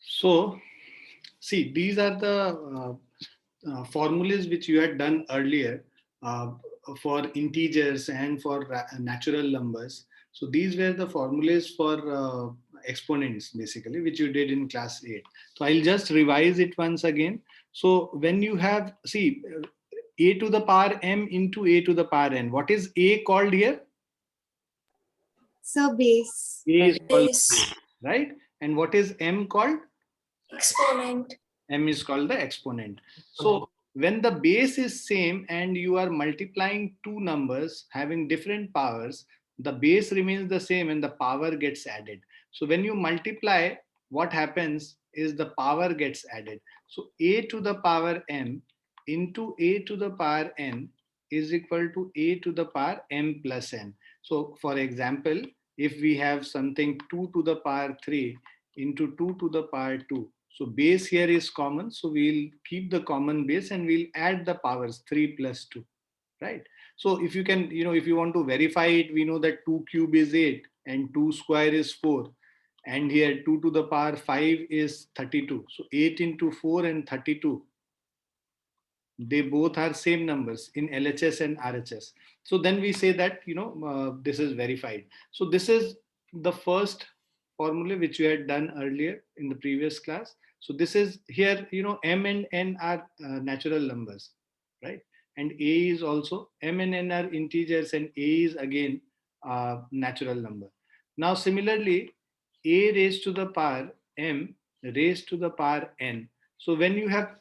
So, see, these are the formulas which you had done earlier uh, for integers and for natural numbers. So these were the formulas for exponents basically, which you did in class 8. So I'll just revise it once again. So when you have, see, a to the power m into a to the power n, what is a called here? So base. A is called Base. base, right? And what is m called? Exponent. M is called the exponent. So when the base is same and you are multiplying two numbers having different powers, the base remains the same and the power gets added. So when you multiply, what happens is the power gets added. So a to the power m into a to the power n is equal to a to the power m plus n. So for example, if we have something 2 to the power 3 into 2 to the power 2, so base here is common, so we'll keep the common base and we'll add the powers 3 plus 2, right? So if you can, if you want to verify it, we know that 2 cube is 8 and 2 square is 4, and here 2 to the power 5 is 32. So 8 into 4 and 32, they both are same numbers in LHS and RHS. So then we say that this is verified. So this is the first formula which you had done earlier in the previous class. So this is here, m and n are natural numbers, right? And a is also, m and n are integers and a is again natural number. Now similarly, a raised to the power m raised to the power n. So when you have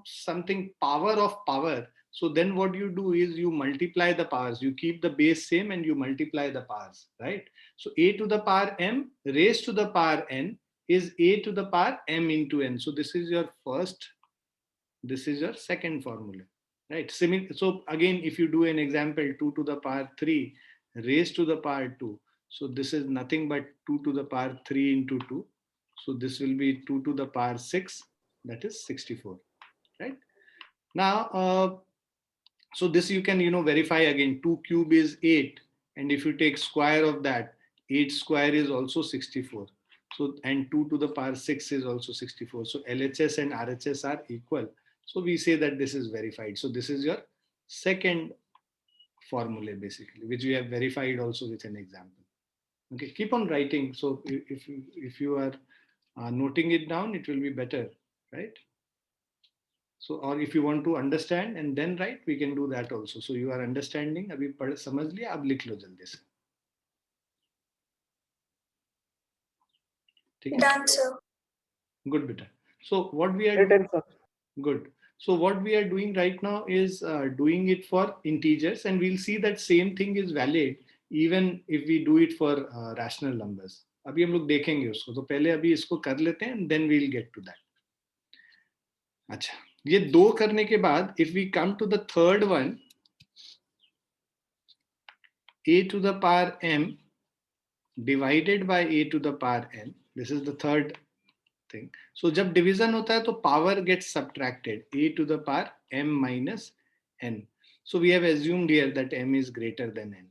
something power of power, so then what you do is you multiply the powers, you keep the base same and you multiply the powers, right? So a to the power m raised to the power n is a to the power m into n. So this is your first, this is your second formula, right? So again, if you do an example, 2 to the power 3 raised to the power 2, so this is nothing but 2 to the power 3 into 2. So this will be 2 to the power 6, that is 64, right? Now, so this you can verify again. 2 cube is 8, and if you take square of that, 8 square is also 64. So and 2 to the power 6 is also 64. So LHS and RHS are equal. So we say that this is verified. So this is your second formula basically, which we have verified also with an example. Okay, keep on writing. So if you are noting it down, it will be better, right? So, or if you want to understand and then write, we can do that also. So you are understanding, अभी पढ़ समझ लिया, अब लिख लो जल्दी से. ठीक है? Done, sir. Good, beta. So what we are doing, good. So what we are doing right now is doing it for integers, and we'll see that same thing is valid even if we do it for rational numbers. अभी हम लोग देखेंगे उसको, तो पहले अभी इसको कर लेते हैं and then we'll get to that. अच्छा, ये दो करने के बाद if we come to the third one, a to the power m divided by a to the power n. This is the third thing. So जब division होता है तो power gets subtracted, a to the power m minus n. So we have assumed here that m is greater than n,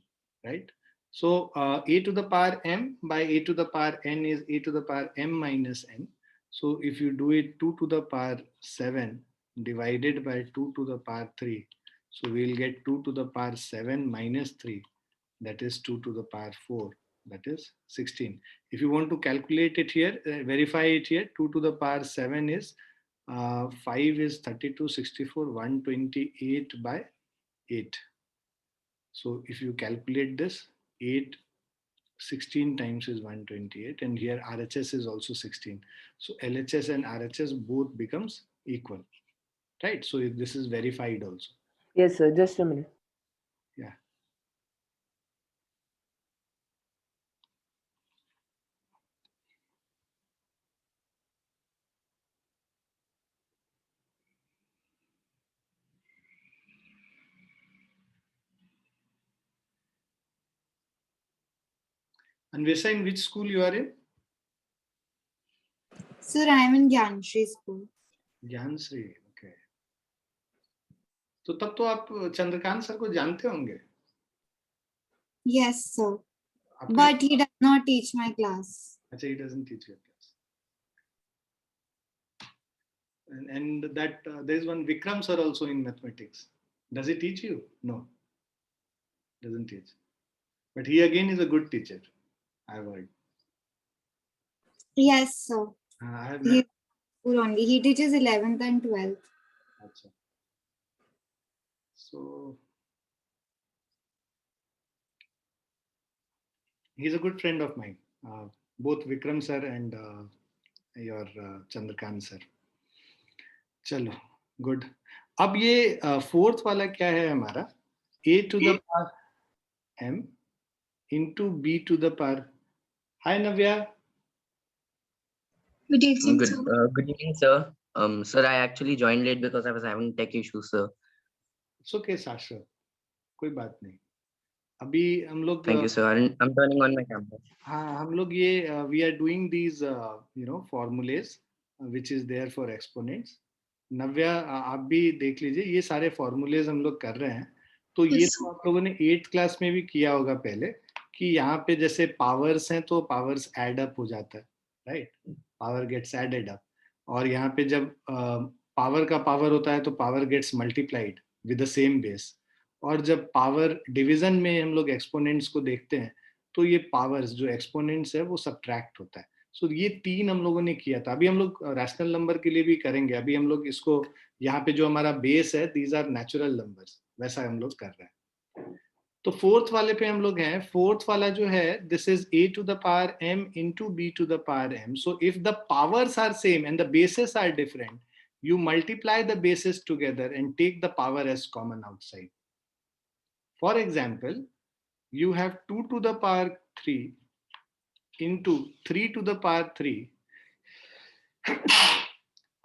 right? So a to the power m by a to the power n is a to the power m minus n. So if you do it 2 to the power 7 divided by 2 to the power 3, so we'll get 2 to the power 7 minus 3, that is 2 to the power 4, that is 16. If you want to calculate it here, verify it here, 2 to the power 7 is 5 is 32, 64, 128 by 8. So if you calculate this, 8, 16 times is 128, and here RHS is also 16. So LHS and RHS both becomes equal, right? So this is verified also. Yes, sir. Just a minute. Yeah. Anvesha, in which school you are in? Sir, I am in Gyanshri school. Gyanshri, okay. तो तब तो आप Chandrakant sir को जानते होंगे. Yes, sir. आपके, But he does not teach my class. अच्छा, he doesn't teach your class. And that there is one Vikram sir also in mathematics. Does he teach you? No, doesn't teach. But he again is a good teacher, I've heard. Yes, sir. I have He met. school only. He teaches 11th and 12th. Achha. So he's a good friend of mine. Both Vikram sir and your Chandrakant sir. चलो good. अब ये fourth वाला क्या है हमारा? a to the power m into b to the power. Hi Navya. Good evening, Good, sir. good evening, sir. Sir, I actually joined late because I was having tech issues, sir. It's okay Sasha. कोई बात नहीं. अभी हम लोग Thank you, sir. I'm turning on my camera. हाँ हम लोग ये we are doing these formulas which is there for exponents. नव्या आप भी देख लीजिए, ये सारे फॉर्मूलेज हम लोग कर रहे हैं. तो ये Yes, तो आप लोगों ने 8th क्लास में भी किया होगा पहले, कि यहाँ पे जैसे पावर्स हैं तो पावर्स ऐड अप हो जाता है, right? Power gets added up. और यहाँ पे जब पावर का पावर होता है तो power gets multiplied with the same base. और जब पावर डिवीजन में हम लोग एक्सपोनेंट्स को देखते हैं तो ये पावर्स जो एक्सपोनेंट्स है वो सब्ट्रैक्ट होता है. सो ये 3 हम लोगों ने किया था. अभी हम लोग रैशनल नंबर के लिए भी करेंगे. अभी हम लोग इसको यहाँ पे जो हमारा बेस है, दीज आर नेचुरल नंबर्स, वैसा हम लोग कर रहे हैं. तो फोर्थ वाले पे हम लोग हैं. फोर्थ वाला जो है, this is a to the power m into b to the power m. So if the powers are same and the bases are different, you multiply the bases together and take the power as common outside. For example, you have 2 to the power 3 into 3 to the power 3.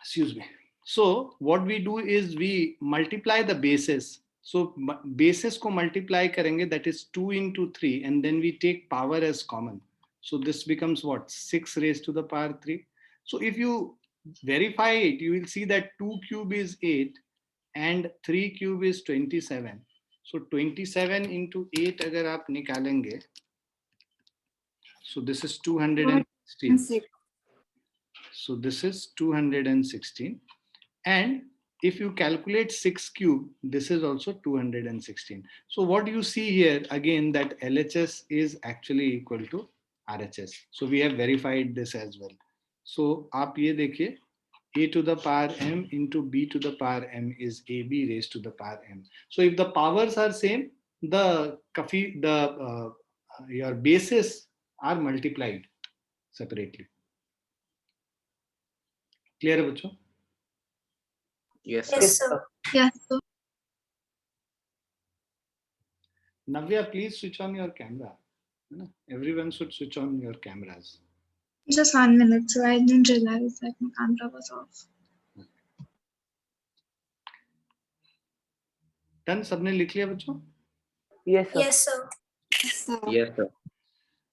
Excuse me. So what we do is we multiply the bases. So bases को multiply करेंगे, that is 2 into 3, and then we take power as common. So this becomes what? 6 raised to the power 3. So if you verify it, you will see that 2 cube is 8 and 3 cube is 27. So 27 into 8 अगर आप निकालेंगे, so this is 216. 6. So this is 216. And if you calculate 6 cube, this is also 216. So what you see here again, that LHS is actually equal to RHS. So we have verified this as well. So आप ये देखिए, a to the power m into b to the power m is ab raised to the power m. So if the powers are same, your bases are multiplied separately. Clear है बच्चों? Yes, sir. Yes, sir. Yes, sir. Navya, please switch on your camera. Everyone should switch on your cameras. Just 1 minute, so I didn't realize that my camera was off. Done? सबने लिख लिया बच्चों? Yes, sir. Yes, sir. Yes, sir. Yes, sir.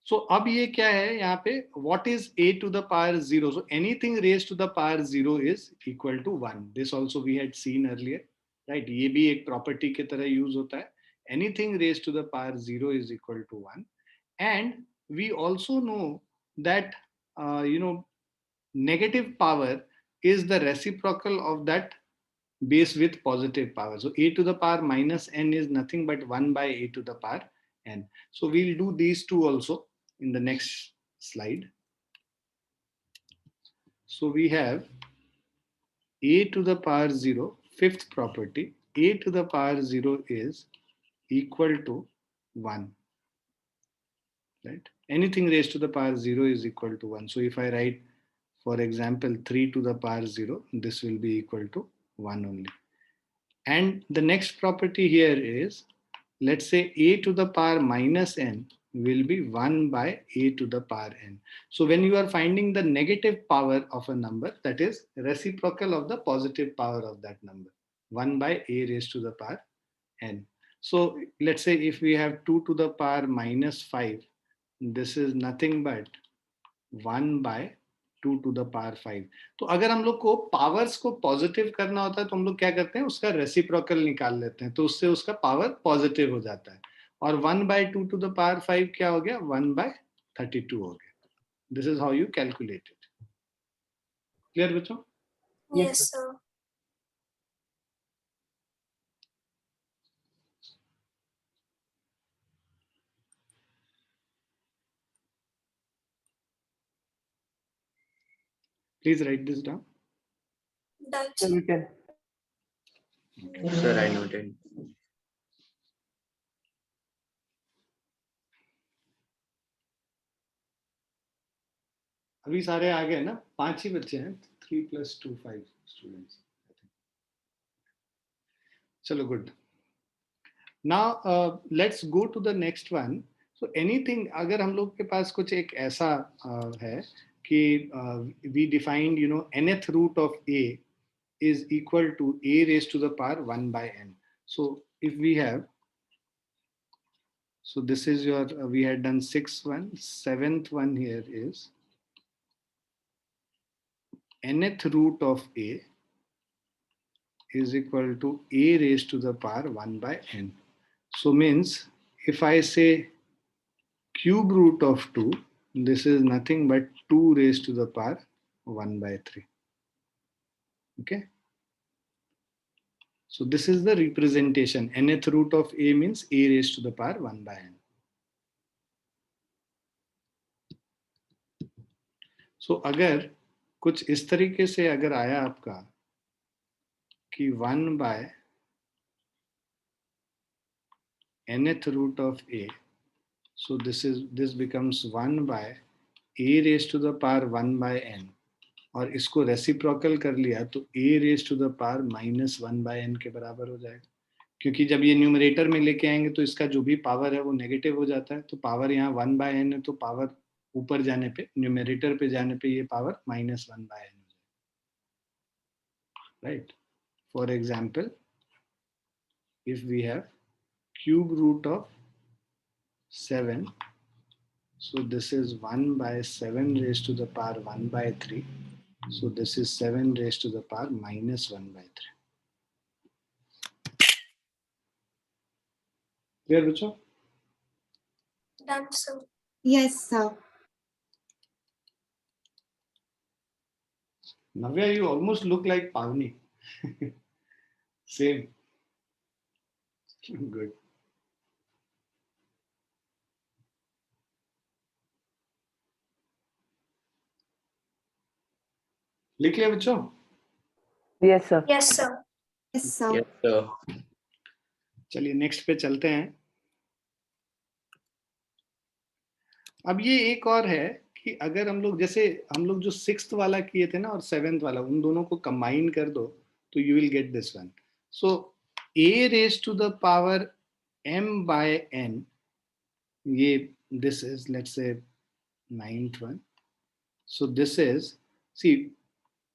So अब ये क्या है यहाँ पे? What is a to the power 0? So anything raised to the power 0 is equal to 1. This also we had seen earlier, right? ये भी एक property की तरह use होता है. Anything raised to the power 0 is equal to 1. And we also know that negative power is the reciprocal of that base with positive power. So a to the power minus n is nothing but 1 by a to the power n. So we'll do these two also in the next slide. So we have a to the power 0, fifth property, a to the power 0 is equal to 1, right? Anything raised to the power 0 is equal to 1. So if I write, for example, 3 to the power 0, this will be equal to 1 only. And the next property here is, let's say a to the power minus n will be 1 by a to the power n. So when you are finding the negative power of a number, that is reciprocal of the positive power of that number, 1 by a raised to the power n. So let's say if we have 2 to the power minus 5, this is nothing but 1 by 2 to the power 5. तो अगर हम लोग को powers को positive करना होता है तो हम लोग क्या करते हैं, उसका रेसिप्रोकल निकाल लेते हैं, तो उससे उसका पावर पॉजिटिव हो जाता है. और 1 by 2 to the power 5 क्या हो गया, 1 by 32 हो गया. This is how you calculate it. Clear बच्चों? Yes, Yes, sir. Please write this down. Done, sir, sir. you can. Sir, I noted. अभी सारे आ गए ना, 5 ही बच्चे हैं, 3 + 2 5 स्टूडेंट्स. चलो good. Now let's go to the next one. So anything, अगर हम लोग के पास कुछ एक ऐसा है कि we defined nth root of a is equal to a raised to the power 1 by n. So if we have, so this is your we had done 6th one, 7th one here is nth root of a is equal to a raised to the power 1 by n. So means if I say cube root of 2, this is nothing but 2 raised to the power 1 by 3. Okay. So this is the representation. Nth root of a means a raised to the power 1 by n. So अगर कुछ इस तरीके से अगर आया आपका कि 1 by nth root of a, so this becomes 1 by a raised to the power 1 by n, और इसको रेसिप्रोकल कर लिया तो a raised to the power -1 by n के बराबर हो जाएगा. क्योंकि जब ये न्यूमरेटर में लेके आएंगे तो इसका जो भी पावर है वो नेगेटिव हो जाता है. तो पावर यहाँ 1 by n है, तो पावर ऊपर जाने पे, न्यूमरेटर पे जाने पे ये पावर -1 by n हो जाएगा. Right. For example, if we have cube root of 7, so this is 1 by 7 raised to the power 1 by 3, so this is 7 raised to the power -1 by 3. Clear, बच्चों? Done, sir. Yes, sir. Navya, you almost look like Pavni. Same. Good. लिख लिया बच्चों? Yes, sir. Yes, sir. Yes, sir. Yes, sir. चलिए next पे चलते हैं. अब ये एक और है कि अगर हम लोग, जैसे हम लोग जो 6th वाला किए थे ना और 7th वाला, उन दोनों को कंबाइन कर दो तो you will get this one. So a raised to the power m by n, ये this is, let's say, 9th one. So this is, see,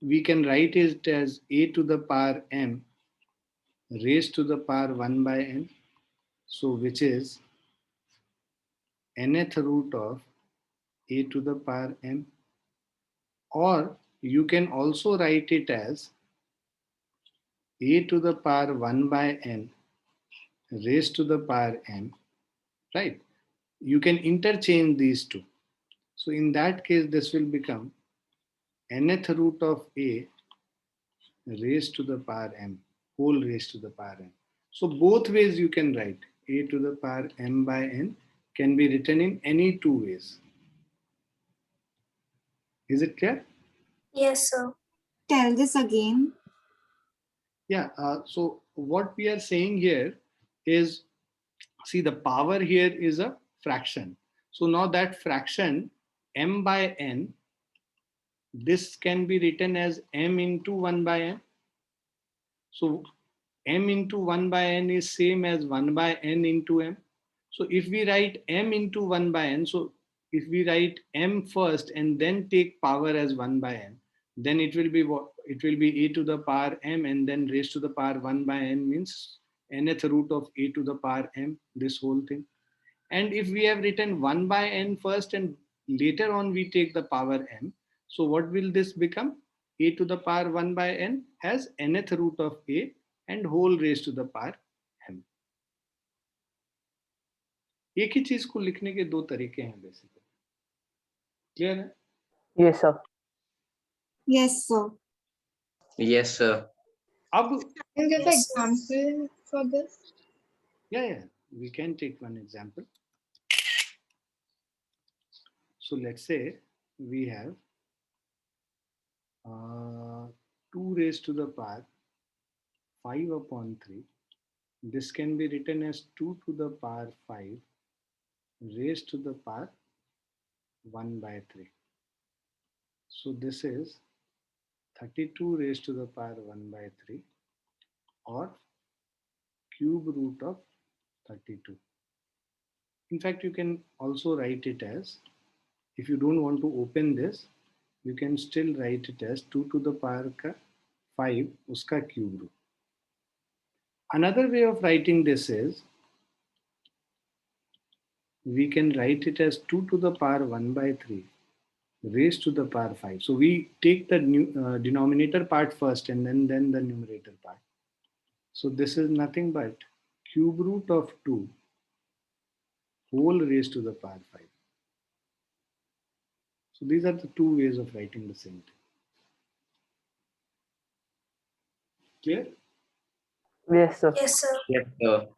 we can write it as a to the power m raised to the power 1 by n, so which is nth root of a to the power m, or you can also write it as a to the power 1 by n raised to the power m, right? You can interchange these two. So in that case, this will become nth root of a raised to the power m, whole raised to the power m. So both ways you can write. A to the power m by n can be written in any two ways. Is it clear? Yes, sir. Tell this again. Yeah. So what we are saying here is, see, the power here is a fraction. So now that fraction m by n, this can be written as m into 1 by n. So m into 1 by n is same as 1 by n into m. So if we write m into 1 by n, so if we write m first and then take power as 1 by n, then it will be what? It will be a to the power m and then raised to the power 1 by n, means nth root of a to the power m, this whole thing. And if we have written 1 by n first and later on we take the power m, so what will this become? A to the power 1 by n as nth root of a and whole raised to the power m. एक ही चीज को लिखने के दो तरीके हैं basically. Clear है? Yes, sir. Yes, sir. Yes, sir. अब Can you give Yes, sir. example for this? yeah, we can take one example. So let's say we have 2 raised to the power 5 upon 3. This can be written as 2 to the power 5 raised to the power 1 by 3. So this is 32 raised to the power 1 by 3 or cube root of 32. In fact, you can also write it as, if you don't want to open this, you can still write it as 2 to the power ka 5 uska cube root. Another way of writing this is, we can write it as 2 to the power 1 by 3 raised to the power 5. So we take the denominator part first and then the numerator part. So this is nothing but cube root of 2 whole raised to the power 5. So these are the two ways of writing the same thing. Clear? Yes, sir. Yes, sir. Yes, sir.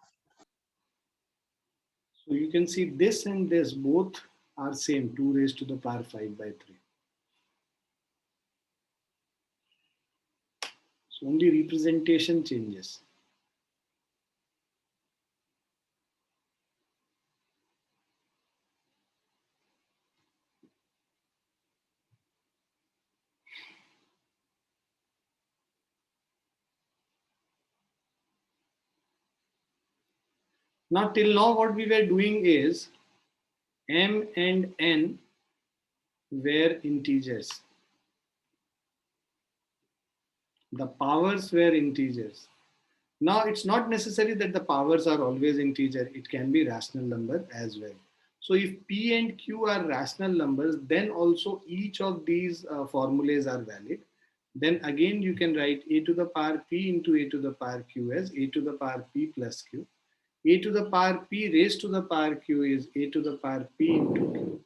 So you can see this and this both are same, 2 raised to the power 5 by 3. So only representation changes. Now till now what we were doing is m and n were integers. The powers were integers. Now it's not necessary that the powers are always integer. It can be rational number as well. So if p and q are rational numbers, then also each of these formulas are valid. Then again you can write a to the power p into a to the power q as a to the power p plus q. A to the power p raised to the power q is a to the power p into q.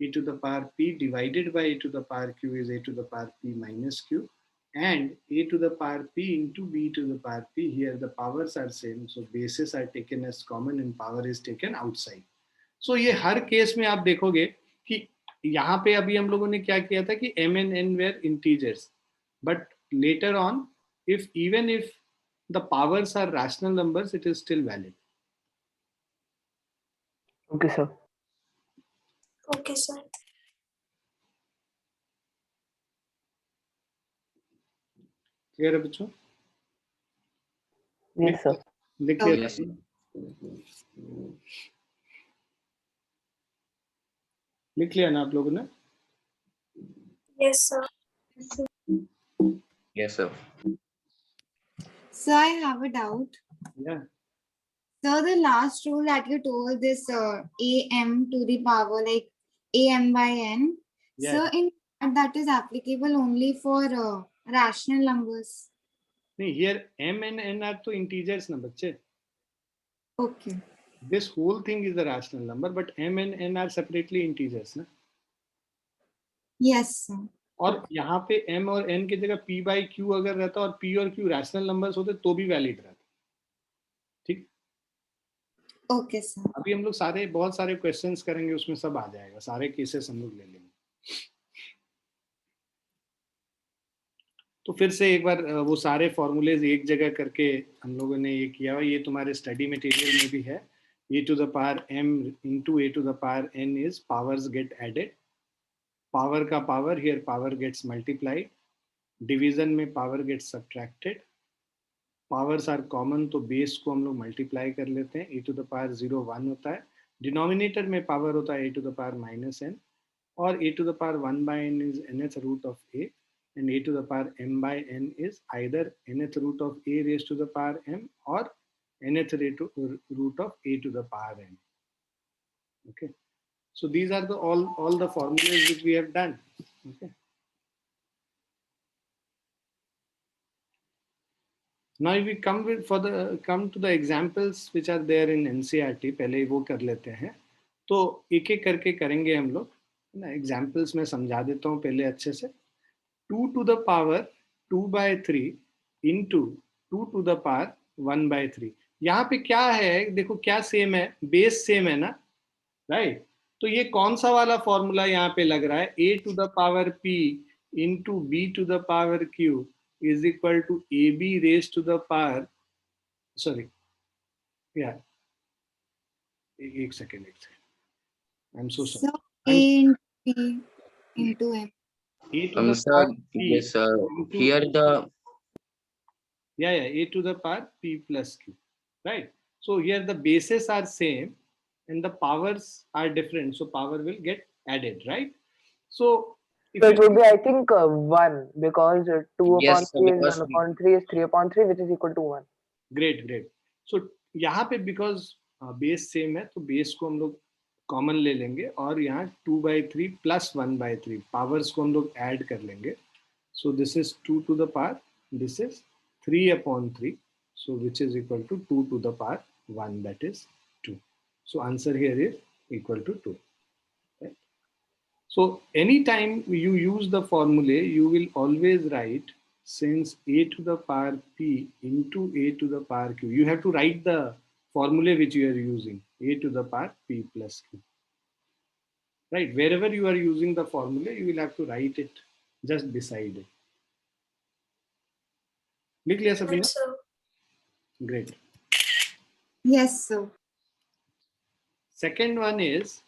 A to the power p divided by a to the power q is a to the power p minus q. And a to the power p into b to the power p. Here the powers are same. So bases are taken as common and power is taken outside. So ये हर case में आप देखोगे कि यहाँ पे अभी हम लोगों ने क्या किया था कि m and n were integers. But later on, even if the powers are rational numbers, it is still valid. Okay, sir. Okay, sir. Clear है बच्चों? Yes, sir. लिख लिया? Yes, sir. लिख लिया ना आप लोगों ने? Yes, sir. Yes, sir. So I have a doubt. Yeah. So the last rule that you told, this am to the power like am by n. Yeah. So in that is applicable only for rational numbers. नहीं, here m and n are तो integers ना बच्चे. Okay. This whole thing is a rational number, but m and n are separately integers ना. Yes, sir. और यहाँ पे m और n की जगह p by q अगर रहता और p और q rational numbers होते तो भी valid रहता. ठीक? Okay, sir. अभी हम लोग बहुत सारे क्वेश्चंस करेंगे, उसमें सब आ जाएगा, सारे केसेस हम लोग ले लेंगे. तो फिर से एक बार वो सारे फॉर्मूलेज एक जगह करके हम लोगों ने ये किया हुआ, ये तुम्हारे स्टडी मटेरियल में भी है. a to the power m into a to the power n is powers get added. Power का power, here power gets multiplied. Division में power gets subtracted. Powers are common तो बेस को हम लोग multiply कर लेते हैं. a to the power 0 1 होता है. डिनोमिनेटर में पावर होता है a to the power minus n, और a to the power 1 by n is nth root of a, and a to the power m by n is either nth root of a raised to the power m or nth root of a to the power n. Okay, so these are the all the formulas which we have done. Okay, now if we come to the examples which are there in NCERT, पहले वो कर लेते हैं. तो एक एक करके करेंगे हम लोग ना. एग्जाम्पल्स में समझा देता हूँ पहले अच्छे से. 2 to the power 2/3 into 2 to the power 1/3. यहाँ पे क्या है, देखो क्या सेम है, बेस सेम है ना, राइट? तो ये कौन सा वाला फॉर्मूला यहाँ पे लग रहा है, a to the power p into b to the power q is equal to ab raised to the power, sorry, yeah, एक second, I am so So sorry, A into P into M. a to the Sir, power p yes, sir. into, Here the yeah, a to the power p plus q, right? So here the bases are same and the powers are different, so power will get added, right? So if So you it would be, I think, 1, because 2 upon yes, sir, 3 is because 1 upon 3 is 3 upon 3, which is equal to 1. Great, सो यहाँ पे because base same है तो base को हम लोग common ले लेंगे और यहाँ 2/3 प्लस 1/3 पावर्स को हम लोग ऐड कर लेंगे. सो this is 2 to the power, this is 3/3, so which is equal to 2 to the power 1, that is 2. So answer here is equal to 2. Right? So anytime you use the formula, you will always write since a to the power p into a to the power q. You have to write the formula which you are using, a to the power p plus q. Right? Wherever you are using the formula, you will have to write it just beside it. लिख लिया Sabina? Yes, sir. Great. Yes, sir. Second one is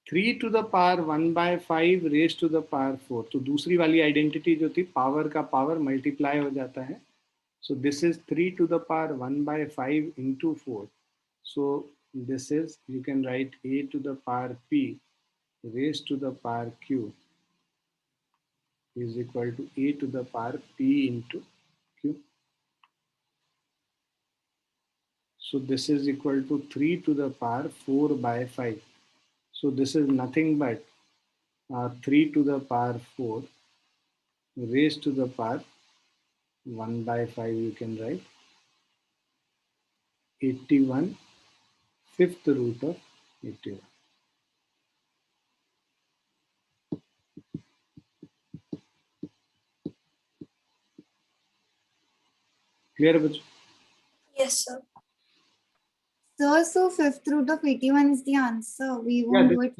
3 to the power 1/5 raised to the power 4. तो दूसरी वाली identity जो थी, power का power multiply हो जाता है. So this is 3 to the power 1/5 into 4. So this is, you can write a to the power p raised to the power q is equal to a to the power p into q. So this is equal to 3 to the power 4/5. So this is nothing but 3 to the power 4 raised to the power 1/5. You can write 81 fifth root of 81. Clear बच्चों? Yes, sir. Sir, so fifth root of 81 is the answer. We Yeah, won't do it.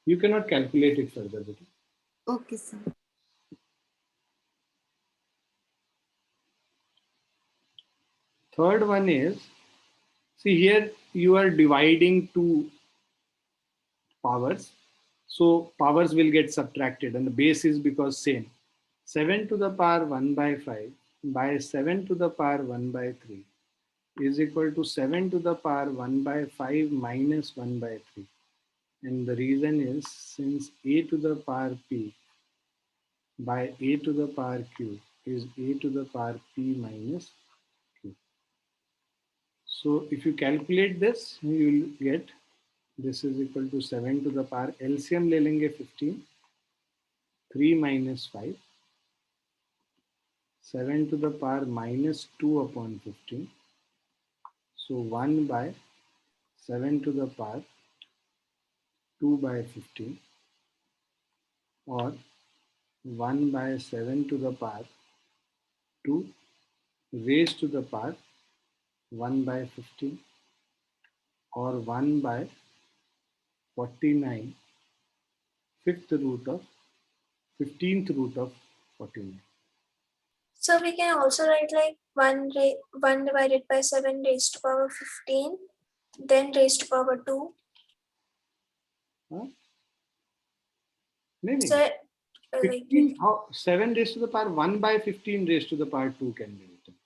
you cannot calculate it further. Beta. Okay, sir. Third one is, see here you are dividing two powers. So powers will get subtracted and the base is because same. 7 to the power 1/5 by 7 to the power 1/3 is equal to 7 to the power 1/5 minus 1/3. And the reason is, since a to the power p by a to the power q is a to the power p minus q. So if you calculate this, you will get this is equal to 7 to the power, LCM ले लेंगे 15, 3 minus 5, 7 to the power minus 2 upon 15. So 1 by 7 to the power 2/15 or 1 by 7 to the power 2 raised to the power 1/15 or 1 by 49 fifth root of 15th root of 49. So we can also write like 1 divided by 7 raised to power 15, then raised to power 2. Huh? नहीं So नहीं, like 15, how 7 raised to the power 1/15 raised to the power 2 can be written.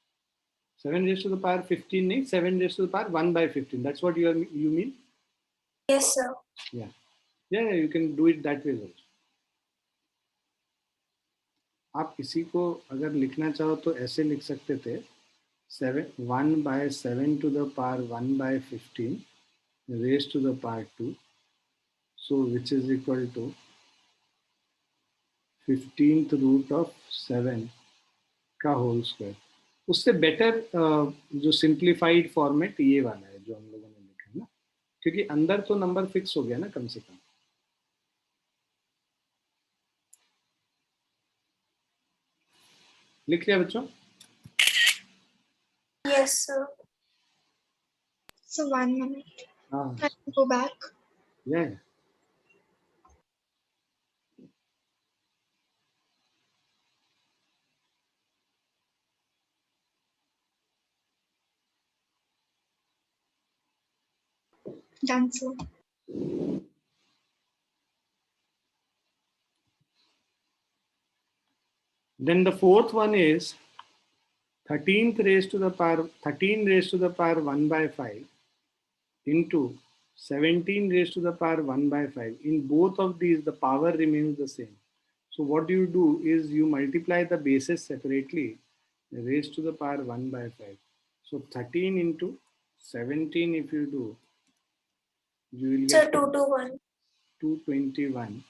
7 raised to the power 15 नहीं, 7 raised to the power 1/15. That's what you mean? yes, sir. Yeah. Yeah, you can do it that way also. आप इसी को अगर लिखना चाहो तो ऐसे लिख सकते थे, 1 by 7 to the power 1/15 raised to the power 2, so which is equal to 15th root of 7 का होल स्क्वायर. उससे बेटर जो सिंप्लीफाइड फॉर्मेट ये वाला है जो हम लोगों ने लिखा है ना, क्योंकि अंदर तो नंबर फिक्स हो गया ना कम से कम. लिख लिया बच्चों? Yes, sir. So 1 minute. हाँ, I can go back. yeah. Done so. Then the fourth one is 13th raised to the power 13 raised to the power 1 by 5 into 17 raised to the power 1 by 5. In both of these, the power remains the same. So what you do is you multiply the bases separately, raised to the power 1 by 5. So 13 into 17, if you do, you will Sir, get 2 to 1. 221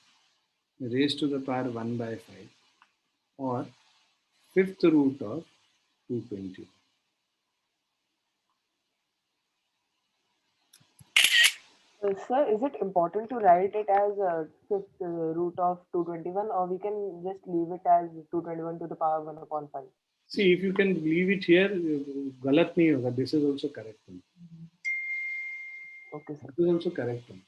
raised to the power 1 by 5, or fifth root of 220. Sir, is it important to write it as fifth root of 221, or we can just leave it as 221 to the power 1 upon 5? See, if you can leave it here, galat nahi hoga. This is also correct one. Okay, sir. This is also correct one.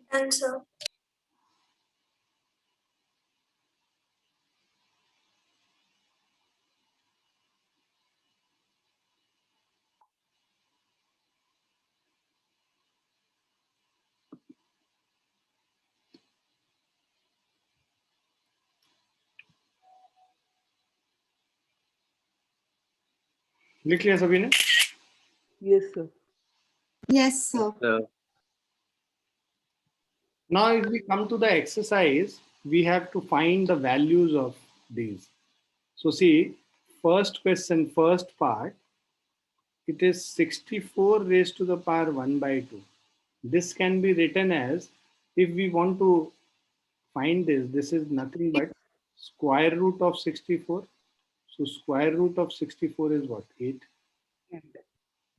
Done, sir. लिख लिया सभी ने? Yes, sir. Yes, sir. Now, if we come to the exercise, we have to find the values of these. So see, first question, first part, it is 64 raised to the power 1 by 2. This can be written as, if we want to find this is nothing but square root of 64. So square root of 64 is what? 8.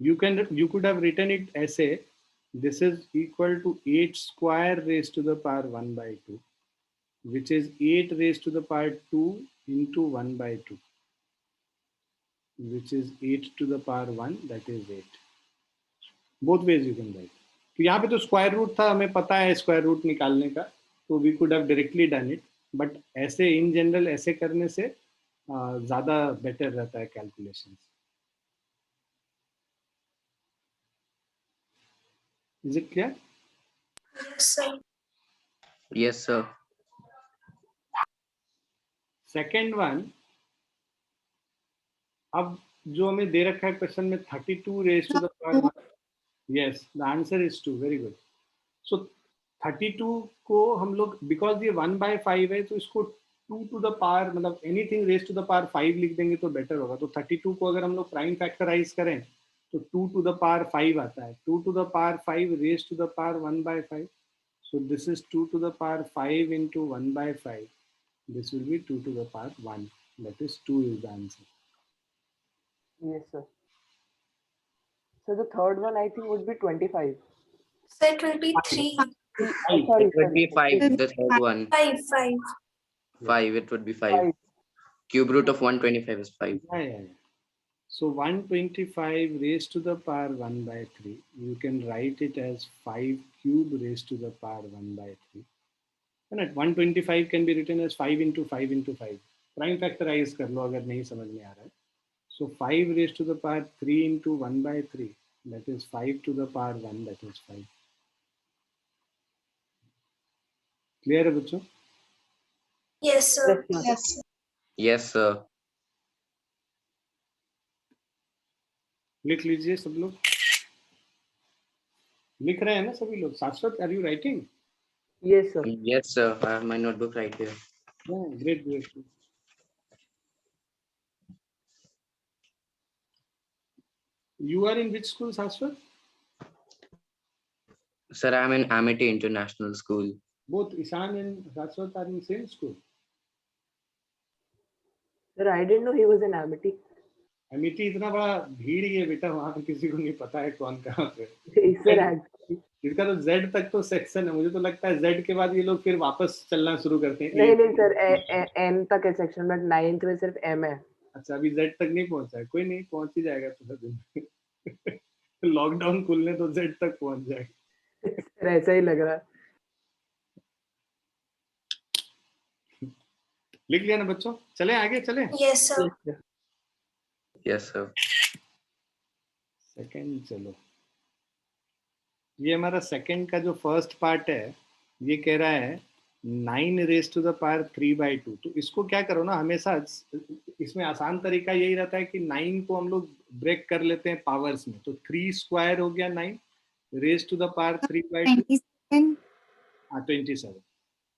You could have written it as a, this is equal to 8 square raised to the power 1 by 2, which is 8 raised to the power 2 into 1 by 2, which is 8 to the power 1, that is 8. Both ways you can write. तो यहाँ पे तो square root था, हमें पता है square root निकालने का, तो we could have directly done it, but ऐसे इन जनरल ऐसे करने से ज़्यादा बेटर रहता है calculation. Is it clear? Yes, sir. Yes, sir. Second one, अब जो हमें दे रखा है क्वेश्चन में 32 raise to the power, yes the answer is 2, very good. So 32 को हम लोग, बिकॉज ये 1 by 5 है, तो इसको 2 to the पावर, मतलब anything raise to the power 5 लिख देंगे तो बेटर होगा. तो 32 को अगर हम लोग प्राइम फैक्टराइज करें तो 2 to the पावर 5 आता है. 2 to the power 5 raise to the power 1 by 5. So this is 2 to the power 5 into 1 by 5. This will be 2 to the power 1. That is 2 is the answer. Yes, sir. So the third one I think would be 25. So it will be 3. Sorry, It would be 5, the third one. 5, 5. 5, it would be 5. 5. Cube root of 125 is 5. Yeah. So 125 raised to the power 1 by 3. You can write it as 5 cube raised to the power 1 by 3. And 125 can be written as 5 into 5 into 5. Prime factorize कर लो अगर नहीं समझ में आ रहा है. So 5 raised to the power 3 into 1 by 3. That is 5 to the power 1. That is 5. Clear है बच्चों? Yes, sir. Yes, sir. Yes, sir. Yes, sir. लिख लीजिए सब लोग. लिख रहे हैं ना सभी लोग? Shashwat, are you writing? Yes, sir. Yes, sir. I have my notebook right here. Yeah, great. You are in which school, Shashwat? Sir, I am in Amity International School. Both Ishan and Shashwat are in same school. Sir, I didn't know he was in Amity. Amity इतना बड़ा भीड़ ही है बेटा, वहां पे किसी को नहीं पता है कौन कहाँ पे। Sir, actually. इसका तो Z तक तो सेक्शन है, मुझे तो लगता है Z के बाद ये लोग फिर वापस चलना शुरू करते हैं। नहीं सर, N तक है सेक्शन, बट 9th में सिर्फ M है। अच्छा, अभी Z तक नहीं पहुंचा है, कोई नहीं, पहुंच ही जाएगा थोड़ा दिन। लॉकडाउन खुलने तो Z तक पहुंच जाएगा। सर ऐसा ही लग रहा है। लिख लिया ना बच्चों, चले आगे चले। Yes, sir. Yes, sir. Second, चलो ये हमारा सेकंड का जो फर्स्ट पार्ट है, ये कह रहा है 9 रेज टू द पावर 3/2। तो इसको क्या करो ना, हमेशा इसमें आसान तरीका यही रहता है कि 9 को हम लोग ब्रेक कर लेते हैं पावर्स में। तो 3 स्क्वायर हो गया 9 रेज टू द पावर 3/2, 27. हाँ 27।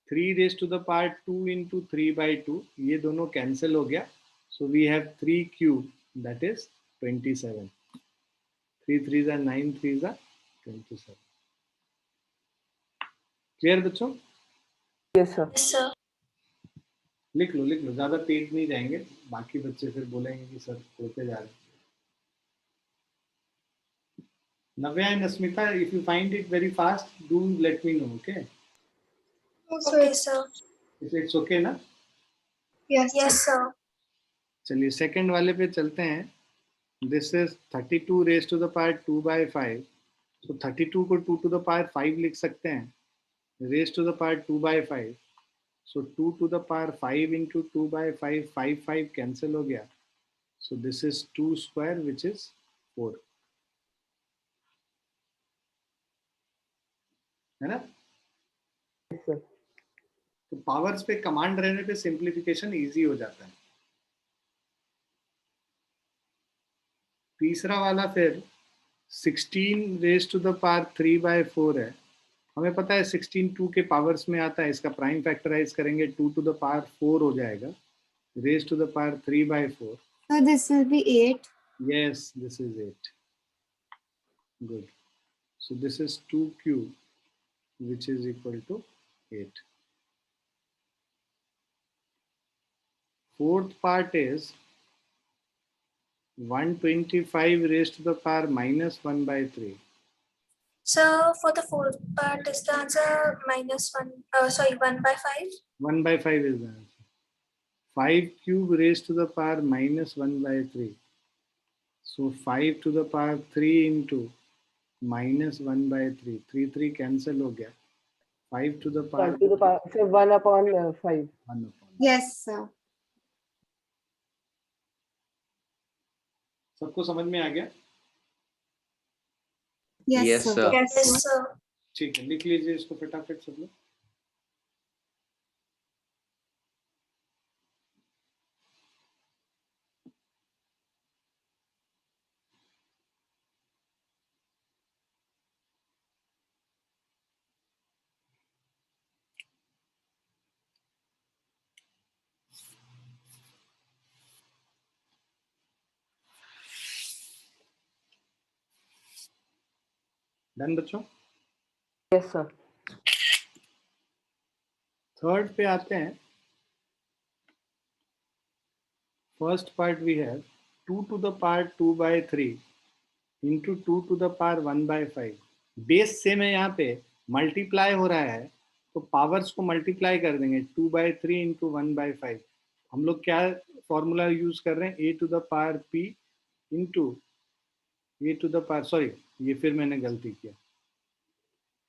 3 raise to the power 2 into 3/2, ये दोनों कैंसिल हो गया। So we have 3 cube, that is 27। 3 3 are 9, 3 are 27। Clear बच्चों? Yes, sir. Yes, sir. लिख लो लिख लो, ज्यादा तेज नहीं जाएंगे, बाकी बच्चे फिर बोलेंगे कि सर पढ़ते जा रहे हैं। Navya and Asmita, if you find it very fast, do let me know, okay? Okay, sir. If it's okay ना? Yes, Yes, sir. चलिए सेकंड वाले पे चलते हैं। This is 32 raise to the power 2/5। तो 32 को 2 टू द पावर 5 लिख सकते हैं, raise to the power 2/5। So 2 to the power 5 into 2/5, 5 5 cancel हो गया। So this is 2 square which is 4, है ना? Yes, sir. तो पावर्स पे कमांड रहने पे सिंप्लीफिकेशन इजी हो जाता है। तीसरा वाला फिर 16 रेज टू द पावर 3/4 है। हमें पता है 16 2 के पावर्स में आता है, इसका प्राइम फैक्टराइज करेंगे 2 टू द पावर 4 हो जाएगा, raise to the power 3/4। So this will be 8. Yes, this is 8. Good. So this is 2 cube, which is equal to 8. Fourth part is 125 raised to the power -1/3. So for the fourth part, is the answer -1? Sorry, 1/5. 1/5 is the answer. 5 cube raised to the power -1/3. So 5 to the power 3 into -1/3. 3 3 cancel हो गया। 5 to the power To the power, so 1/5. 1/. Yes, sir. सबको समझ में आ गया? Yes, Yes, sir. sir. yes, Yes, sir. sir. ठीक है, लिख लीजिए इसको फटाफट सब लोग। डन बच्चों? Yes, sir. थर्ड पे आते हैं। First part we have 2 to the power 2/3 into 2 to the power 1/5। Base same है, यहाँ पे मल्टीप्लाई हो रहा है तो पावर्स को मल्टीप्लाई कर देंगे, 2/3 into 1/5। हम लोग क्या फॉर्मूला यूज कर रहे हैं, a to the power p into a to the power, sorry ये फिर मैंने गलती किया,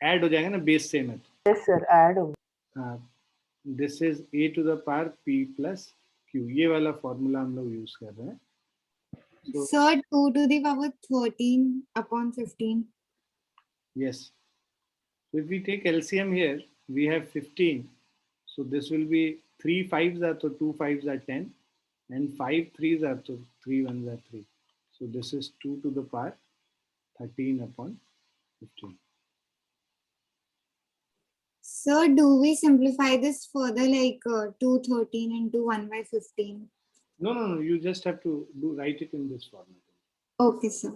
ऐड हो जाएगा ना, बेस सेम है तो। Yes, sir. Add on. This is a to the power p plus q, ये वाला फॉर्मूला हम लोग यूज कर रहे हैं। So, Sir, 2 to the power 13 upon 15. yes. So if we take LCM here, we have 15. So this will be 3 5s are, so 2 5s are 10, and 5 3s are, so 3 1s are 3. So this is 2 to the power 13 upon 15. Sir, do we simplify this further, like 213 into 1/15? No, no, no. You just have to write it in this format. Okay, sir.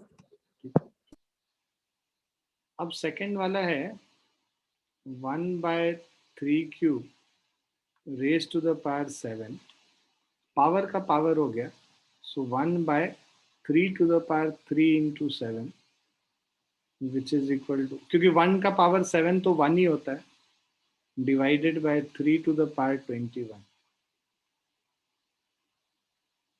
अब second वाला है 1/3 3 cube raise to the power 7, power का power हो गया, so 1/3 to the power 3 into 7 which is equal to, क्योंकि 1 का power 7 तो 1 ही होता है, divided by 3 to the power 21.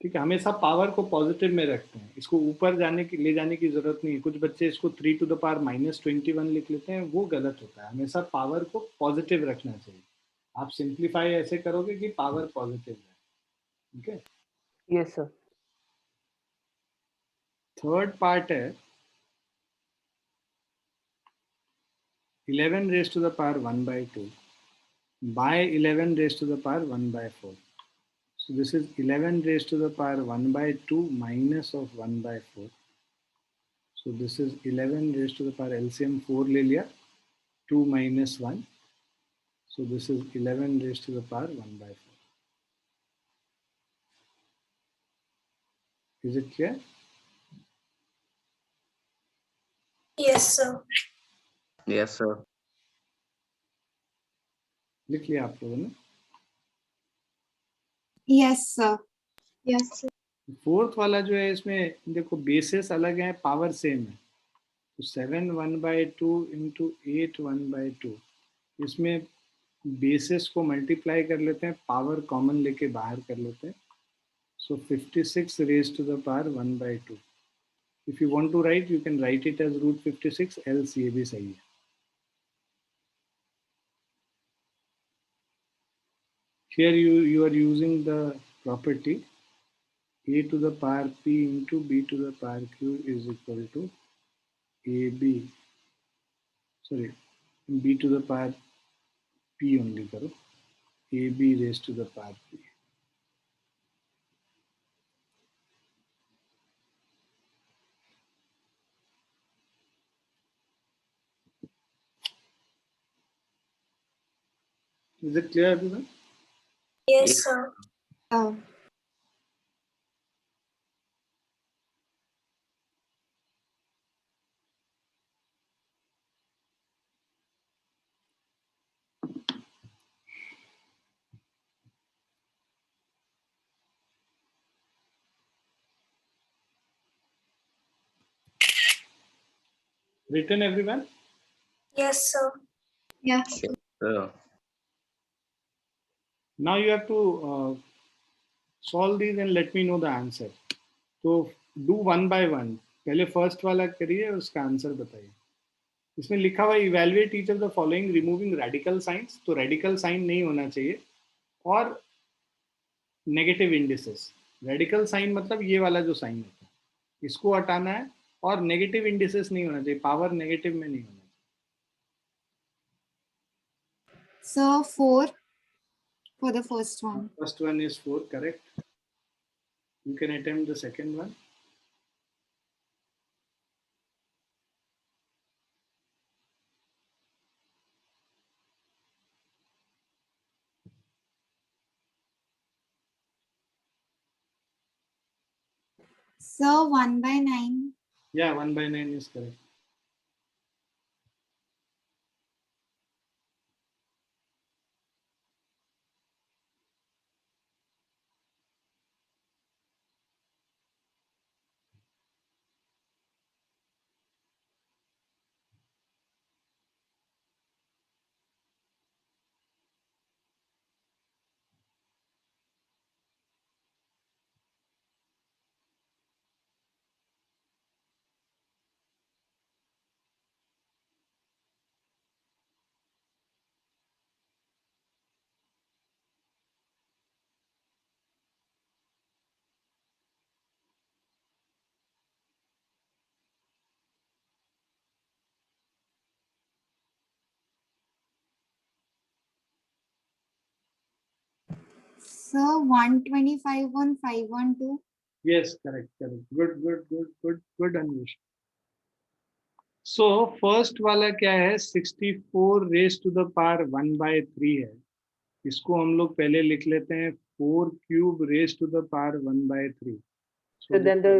ठीक है, हमेशा पावर को पॉजिटिव में रखते हैं, इसको ऊपर ले जाने की जरूरत नहीं है. कुछ बच्चे इसको 3 टू द पावर -21 लिख लेते हैं, वो गलत होता है. हमेशा पावर को पॉजिटिव रखना चाहिए. आप सिंप्लीफाई ऐसे करोगे कि पावर पॉजिटिव है. ठीक है. Yes, sir. थर्ड पार्ट है 11 raised to the power 1/2 by 11 raised to the power 1/4. So this is 11 raised to the power 1/2 minus of 1/4. So this is 11 raised to the power LCM 4 ले लिया, 2 minus 1. So this is 11 raised to the power 1/4. Is it clear? Yes, sir. Yes, sir. लिख लिया आप लोगों ने. Yes, sir. Yes, sir. Fourth वाला जो है, इसमें देखो बेसिस अलग है, पावर सेम है. तो 7 1/2 इंटू 8 1/2, इसमें बेसिस को मल्टीप्लाई कर लेते हैं, पावर कॉमन लेके बाहर कर लेते हैं. So 56 raise to the power 1/2. If you want to write, you can write it as √56, else ये भी सही है. Here you are using the property a to the power p into b to the power q is equal to ab, sorry, b to the power p only करो, ab raised to the power p. Is it clear, everyone? Yes, Yes. sir. Oh. Written, everyone? Yes, sir. Yes, sir. Sir. Now you have to solve these and let me know the answer. तो do one by one. पहले first वाला करिए, उसका answer बताइए. इसमें लिखा हुआ evaluate each of the following removing radical science, तो रेडिकल साइन नहीं होना चाहिए, और नेगेटिव इंडिसेस. रेडिकल साइन मतलब ये वाला जो साइन होता है, इसको हटाना है, और नेगेटिव इंडिसेस नहीं होना चाहिए, पावर नेगेटिव में नहीं होना चाहिए. So 4 for the first one. First one is 4, correct. You can attempt the second one. So 1/9. Yeah, 1/9 is correct. So 125 on 512. Yes, correct. Good, Anvesh. So first वाला क्या है, 64 raised to the power 1/3 है. इसको हम लोग पहले लिख लेते हैं 4 cube raised to the power 1/3. So then the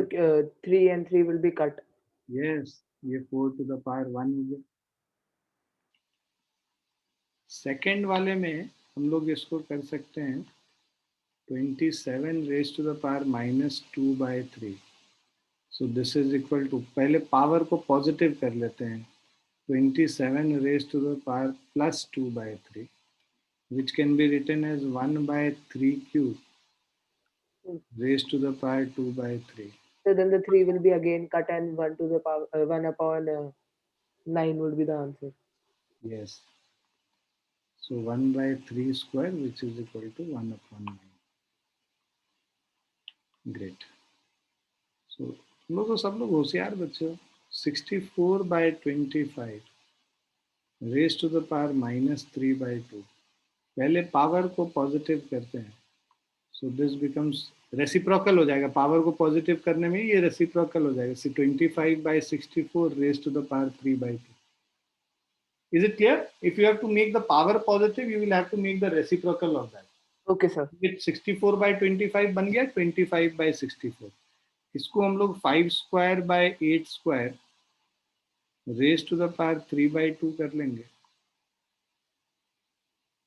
3 and 3 will be cut. Yes, ये 4 to the power 1 हो गया. सेकेंड वाले में हम लोग इसको कर सकते हैं 27 raise to the power -2/3. So this is equal to, पहले पावर को पॉजिटिव कर लेते हैं, 27 raise to the power +2/3, which can be written as 1/3 cube raised to the power 2/3. So then the 3 will be again cut and 1 to the power 1 upon 9 would be the answer. Yes. So 1/3 square, which is equal to 1 upon 9. Great. So तुम लोग तो सब लोग होशियार बच्चे हो. 64/25 raised to the power -3/2. पहले power को पॉजिटिव करते हैं. So this becomes reciprocal हो जाएगा. पावर को पॉजिटिव करने में ये reciprocal हो जाएगा. So 25/64 raised to the power 3/2. Is it clear? If you have to make the power positive, you will have to make the reciprocal of that. Okay, sir. 64/25 बन गया 25/64. इसको हम लोग 5²/8² raised to the power 3/2 कर लेंगे.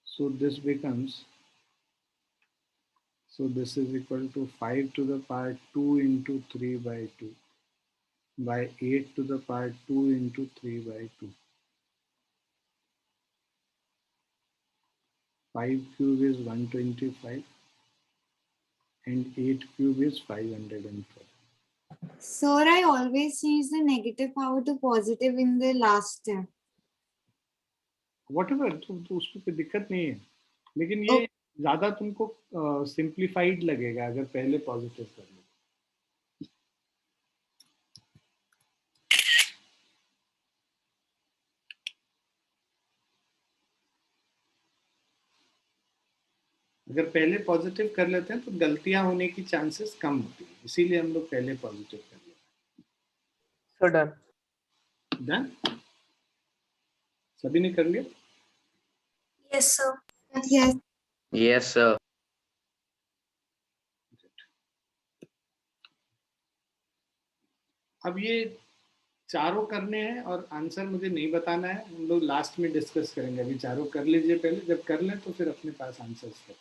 So this becomes, so this is equal to 5 to the power 2 into 3/2 by 8 to the power 2 into 3/2. 5 cube is 125 and 8 cube is 504. Sir, I always change the negative power to positive in the last step. Whatever, तो उसको कोई दिक्कत नहीं है, लेकिन ये ज्यादा तुमको सिंप्लीफाइड लगेगा अगर पहले पॉजिटिव कर लो. अगर पहले पॉजिटिव कर लेते हैं तो गलतियां होने की चांसेस कम होती है, इसीलिए हम लोग पहले पॉजिटिव कर लेते So done. हैं. डन? सभी ने कर लिया? Yes, sir. Yes. Yes, sir. अब ये चारों करने हैं और आंसर मुझे नहीं बताना है, हम लोग लास्ट में डिस्कस करेंगे. अभी चारों कर लीजिए पहले, जब कर लें तो फिर अपने पास आंसर्स करें.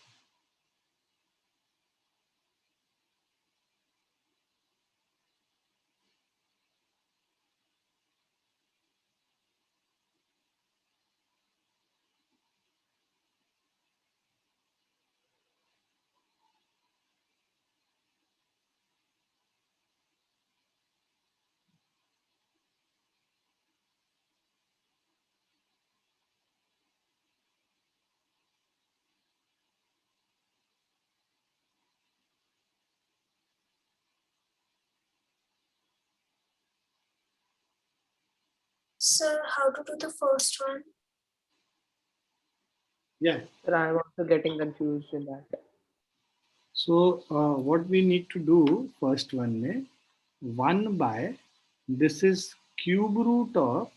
Sir, how to do the first one? Yeah. Sir, I am also getting confused in that. So what we need to do, first one में 1 by, this is cube root of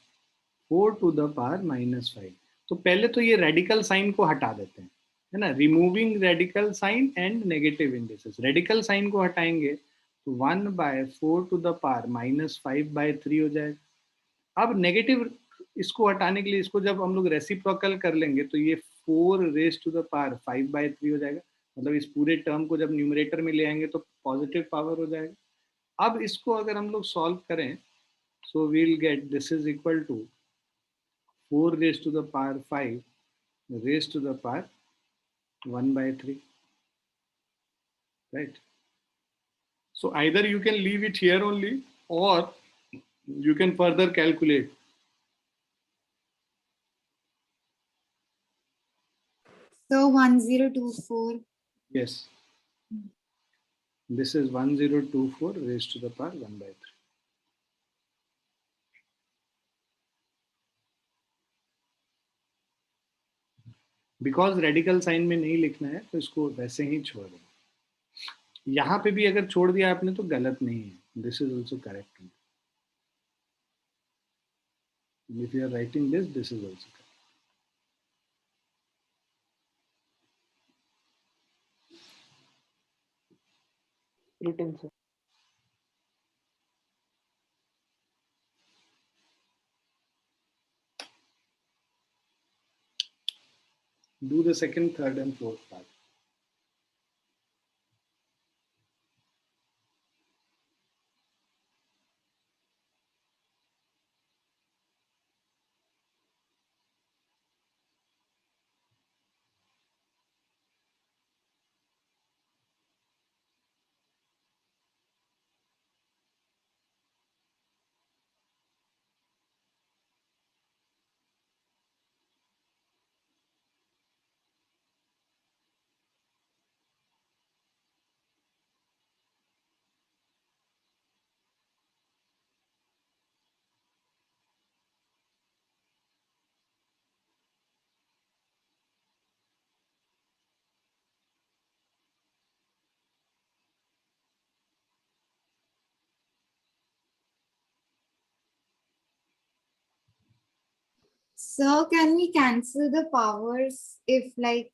4 to the power -5. तो पहले तो ये radical sign को हटा देते हैं, है ना. Removing radical sign and negative indices. Radical sign को हटाएंगे तो 1/4 to the power -5/3 हो जाएगा. अब नेगेटिव इसको हटाने के लिए, इसको जब हम लोग रेसिप्रोकल कर लेंगे तो ये 4 रेज टू द पावर 5/3 हो जाएगा. मतलब इस पूरे टर्म को जब न्यूमरेटर में ले आएंगे तो पॉजिटिव पावर हो जाएगा. अब इसको अगर हम लोग सॉल्व करें, so we'll get this is equal to 4 raised to the power 5 raised to the power 1/3, right? So either you can leave it here only or you can further calculate. So 1024. Yes, this is 1024 raised to the power 1/3. Because radical sign में नहीं लिखना है तो इसको वैसे ही छोड़ दें. यहाँ पे भी अगर छोड़ दिया आपने तो गलत नहीं है. This is also correct. If you are writing this, this is also correct. Written, sir. Do the second, third, and fourth part. So can we cancel the powers if like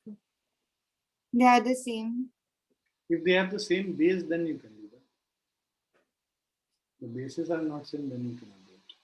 they are the same? If they have the same base, then you can do that. The bases are not same, then you cannot do it.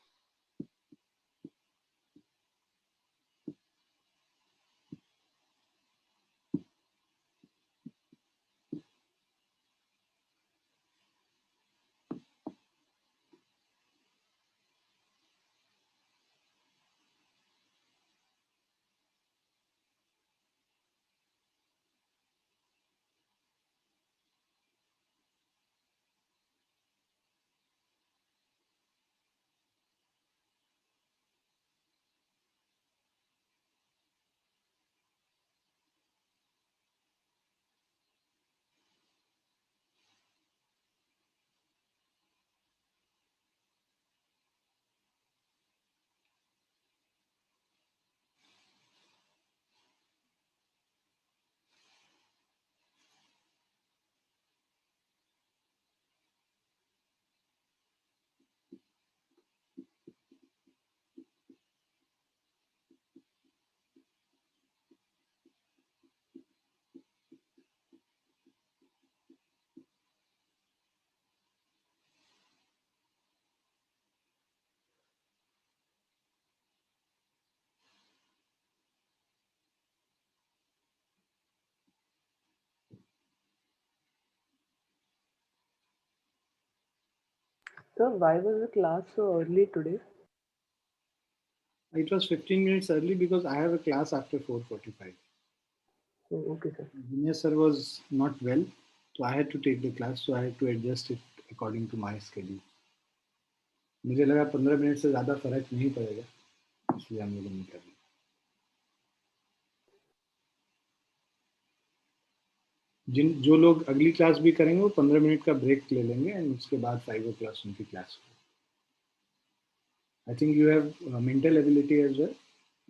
Sir, why was the class so early today? It was 15 minutes early because I have a class after 4:45. Oh, okay, sir. Dinesh sir was not well, so I had to take the class, so I had to adjust it according to my schedule. मुझे लगा 15 minute से ज़्यादा फर्क नहीं पड़ेगा, इसलिए हम लोगों ने कर लिया. जो लोग अगली क्लास भी करेंगे वो 15 मिनट का ब्रेक ले लेंगे एंड उसके बाद 5 o'clock उनकी क्लास होगी. I think you have mental ability as well.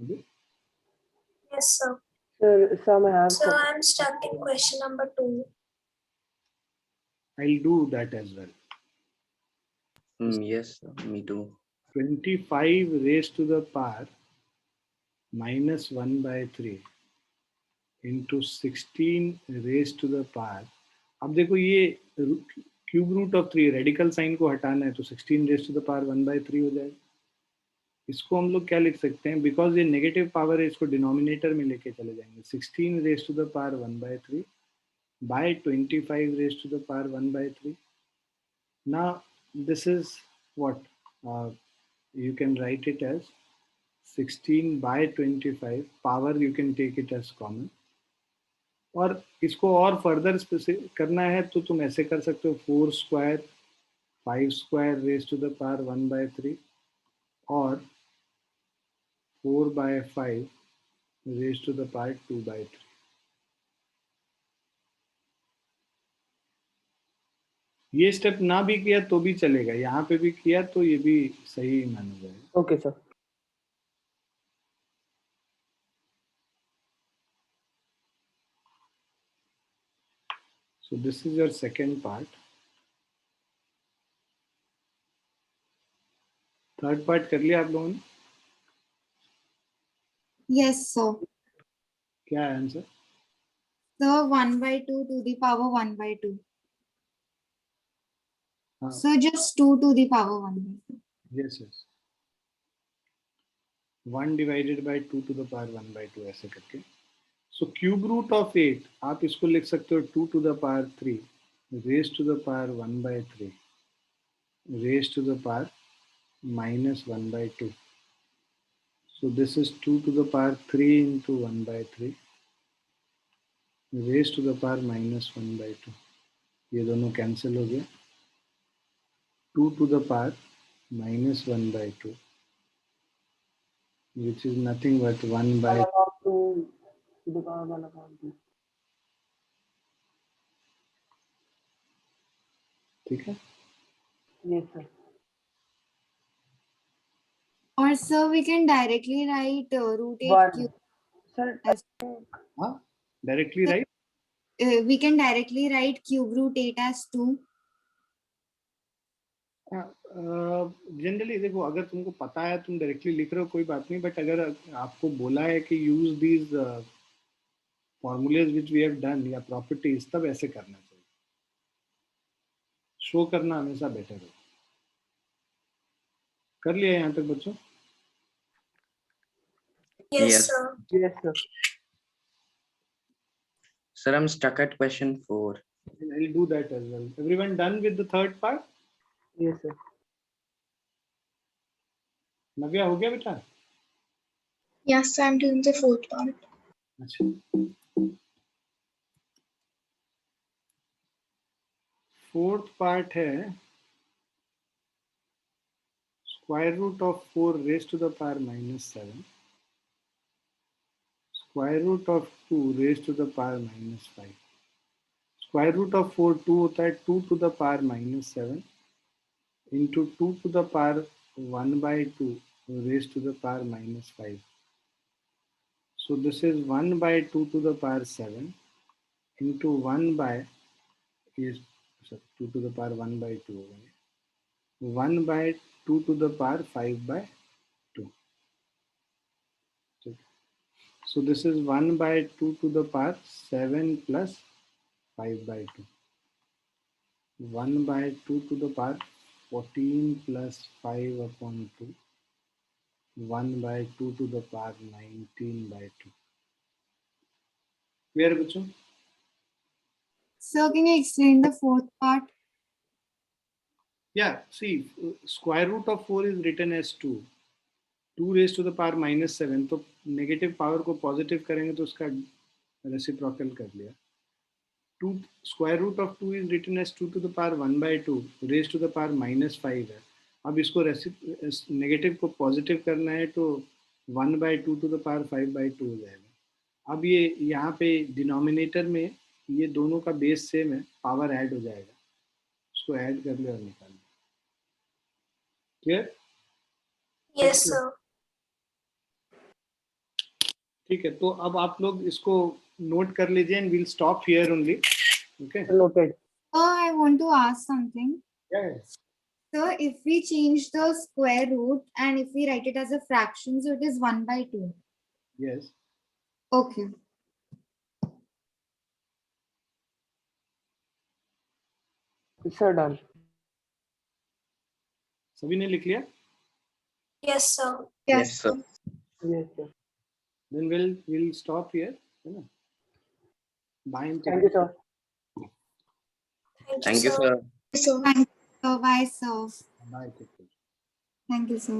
Okay? Yes, sir. Sir, some have So some. I'm stuck in question number 2. I'll do that as well. Yes, sir, me too. 25 raised to the power minus 1 by 3 into 16 raised to the power. अब देखो ये cube root of 3 radical sign को हटाना है तो 16 raise to the power 1 by 3 हो जाएगा. इसको हम लोग क्या लिख सकते हैं, बिकॉज ये नेगेटिव पावर है इसको डिनोमिनेटर में लेके चले जाएंगे. 16 raise to the power 1 by 3 by 25 raised to the power 1 by 3. Now this is what you can write it as 16 by 25. Power you can take it as common. और इसको और further करना है तो तुम ऐसे कर सकते हो 4 square 5 square raised to the power 1 by 3 और 4 by 5 raised to the power 2 by 3. ये स्टेप ना भी किया तो भी चलेगा, यहाँ पे भी किया तो ये भी सही माना जाएगा. Okay, sir. So this is your second part. Third part कर लिया आप लोगों ने? Yes, sir. क्या है answer? So 1 by 2 to the power 1 by 2. हाँ. So just 2 to the power 1 by 2. Yes, yes. 1 divided by 2 to the power 1 by 2 ऐसे करके. सो क्यूब रूट ऑफ 8 आप इसको लिख सकते हो 2 to the power 3 raised to the power 1/3 raised to the power minus 1/2. So this is 2 to the power 3 into 1/3 raised to the power minus 1/2. ये दोनों cancel हो गया. 2 to the power minus 1/2, which is nothing but 1 by 2 to the power 1/2. ठीक है. Yes, sir. Or sir, we can directly write root 8 1. cube. Sir, As, हाँ, directly right. we can directly write cube root 8 as 2. Generally देखो, अगर तुमको पता है तुम directly लिख रहे हो कोई बात नहीं, बट अगर आपको बोला है कि use these formulae which we have done या प्रॉपर्टीज, तब ऐसे करना चाहिए. शो करना हमेशा बेटर है. कर लिया यहाँ तक बच्चों? Yes, Yes. sir. yes, sir. Sir, I'm stuck at question 4. I'll do that as well. Everyone done with the third part? Yes, sir. नव्या हो गया बेटा? Yes, I'm doing the fourth part. अच्छा. फोर्थ पार्ट है square root of 4 raise to the power -7 square root of 2 raise to the power -5. Square root of 4 2 होता है 2 to the power -7 into 2 to the power 1/2 raised to the power -5. So this is 1/2 to the power 7 into 1 by is 2 to the power 1/2 हो गया. 1/2 to the power 5/2. So this is 1/2 to the power 7 plus 5/2. 1/2 to the power 14 plus 5/2. 1/2 to the power 19/2. Clear बच्चों? Sir, can you explain the fourth part? Yeah, see, square root of 4 is written as 2. 2 raised to the power -7, तो negative power को positive करेंगे तो उसका reciprocal कर लिया. 2 square root of 2 is written as 2 to the power 1/2 raised to the power -5 है. अब इसको नेगेटिव को पॉजिटिव करना है तो 1/2 to the power 5/2 हो जाएगा. अब ये यहाँ पे डिनोमिनेटर में ये दोनों का बेस सेम है, पावर ऐड हो जाएगा, उसको ऐड कर ले और निकाल ले. क्लियर? Yes, sir. ठीक है, तो अब आप लोग इसको नोट कर लीजिए and will stop here only. Okay. Noted. Oh, I want to ask something. So if we change the square root and if we write it as a fraction, so it is 1/2. Yes. Okay. Sir, done. सभी ने लिख लिया? Yes, sir. Yes, sir. Yes, sir. Then will stop here, है ना? Bye. Thank you, sir. Thank you, sir. So Thank you. Bye, sir. Bye. Thank you, sir.